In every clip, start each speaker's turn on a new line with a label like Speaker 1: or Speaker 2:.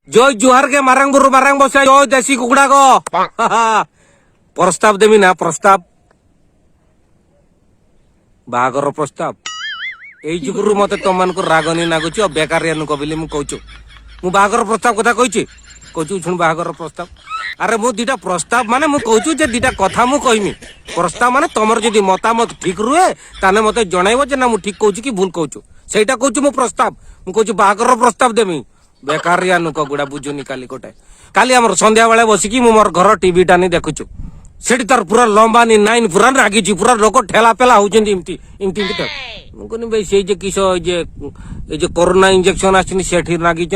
Speaker 1: जय जुहार के मारंग बुरु मारंग बसा जय देसी कुकुड़ा को प्रस्ताव देमी ना प्रस्ताव बाहागर प्रस्ताव एई जुगुरु मते तमन को रागनी नागुची और बेकारिया नु कबिली मु कहूछु मु बाहागर प्रस्ताव कथा कहूची कहूछु छुन बाहागर प्रस्ताव अरे मु दीटा प्रस्ताव माने मु कहूछु जे दीटा कथा मु कहमी प्रस्ताव माने तमर जदी मतामत ठीक रुए ताने मते जणाइबो जे ना मु ठीक कहूछु कि भूल कहूछु सेटा कहूछु मु प्रस्ताव मु कहूछु बाहागर प्रस्ताव देमी बेकारिया नुक गुड़ा बुझुनी काली गोटे काली आमर संध्या बेले बसिकी मु मोर घर टीवी टा नहीं देखुछु सेठी तार पूरा लंबा नी नाइन पूरा रागी पूरा लोक ठेला पेला होचंती इमती इमती मुझे भाई से किस कोरोना इंजेक्शन आछनी सेठी रागी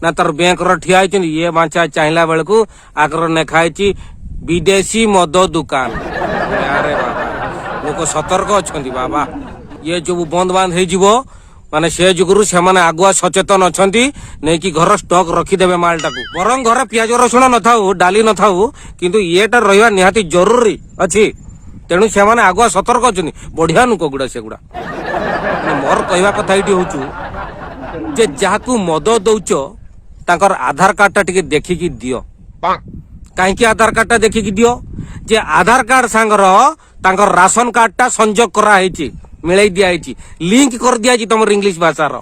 Speaker 1: ना तार बैंक रो ठिया ये बांचा चाहिला बेल को आगर नेखाई विदेशी मद दुकान अरे बाबा लोक सतर्क अच्छा बाबा ये जो बंद बांध हो माने से जुगुरु से माने आगुआ सचेतन अछंती नै कि घर स्टॉक रखिदेबे मालटा को बरं घर प्याज रसुण न थाउ डाली न थाउ किंतु येटा रहिवा निहाती जरूरी अछि तेनु से माने आगुआ सतर्क अछनी बढ़िया नुक गुडा से गुडा मोर कहवा कथा इटी होचु जे जाहाकू मद दउचो ताकर आधार कार्ड टा टिके देखि कि दियो काहे कि आधार कार्ड टा देखि कि दियो जे आधार कार्ड सांगर ताकर राशन कार्ड टा संजोग करा हेची मिलाई दिया लिंक कर दिया तुम इंग्लिश भाषार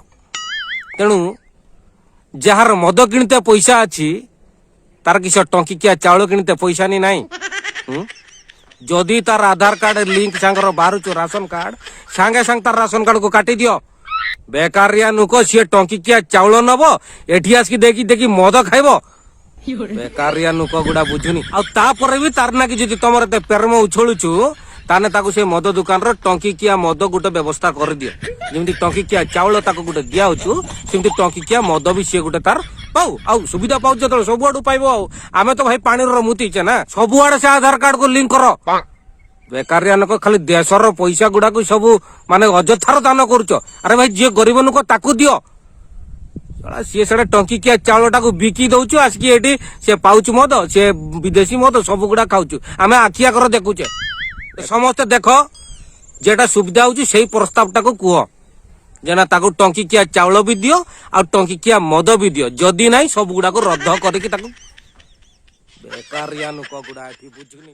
Speaker 1: तेणु जार मद किणते पैसा अच्छी तार किस टंकिकिया चाउल किणते पैसा नी नाई जदि तार आधार कार्ड लिंक सांगर बाहर राशन कार्ड सांगे सांग तार राशन कार्ड को काटी दियो बेकारिया नुक सी टंकिकिया चाउल नब एठी आसकी देखी देखी मद खाइब बेकारिया नुक गुड़ा बुझुनी आपर भी तार ना कि तुम पेरम उछलुचु ताने ताकू से मद दुकान रो टंकिकिया मद गोटे व्यवस्था कर दियो जेमती टंकिकिया चाउल ताको गोटे दिया होचु सेमती टंकिकिया मद भी सी गोटे तार पाऊ आउ सुविधा पाउ जतल सब आडू पाइबो आउ आमे तो भाई पानी रो मुतीचे ना सब आडे से आधार कार्ड को लिंक करो बेकारिया नको खाली देशर पैसा गुडा को सब माने अजथार दान करूछ अरे भाई जे गरीब नुको ताकू दियो सी से टंकिकिया चाउलटा को बिकी दउछु आसकी एठी से पाउच मद से विदेशी मद सब गुडा खाउछु आमे आखिया कर देखुचे समस्त देख जेटा सुविधा होची सेही प्रस्ताव टाको कुह जेना ताको टंकिकिया चाउल भी दियो आ टंकिकिया मद भी दियो जदी नाही सब गुडा को रद्द करके ताको बेकारिया नुक गुडा एठी बुझुनी।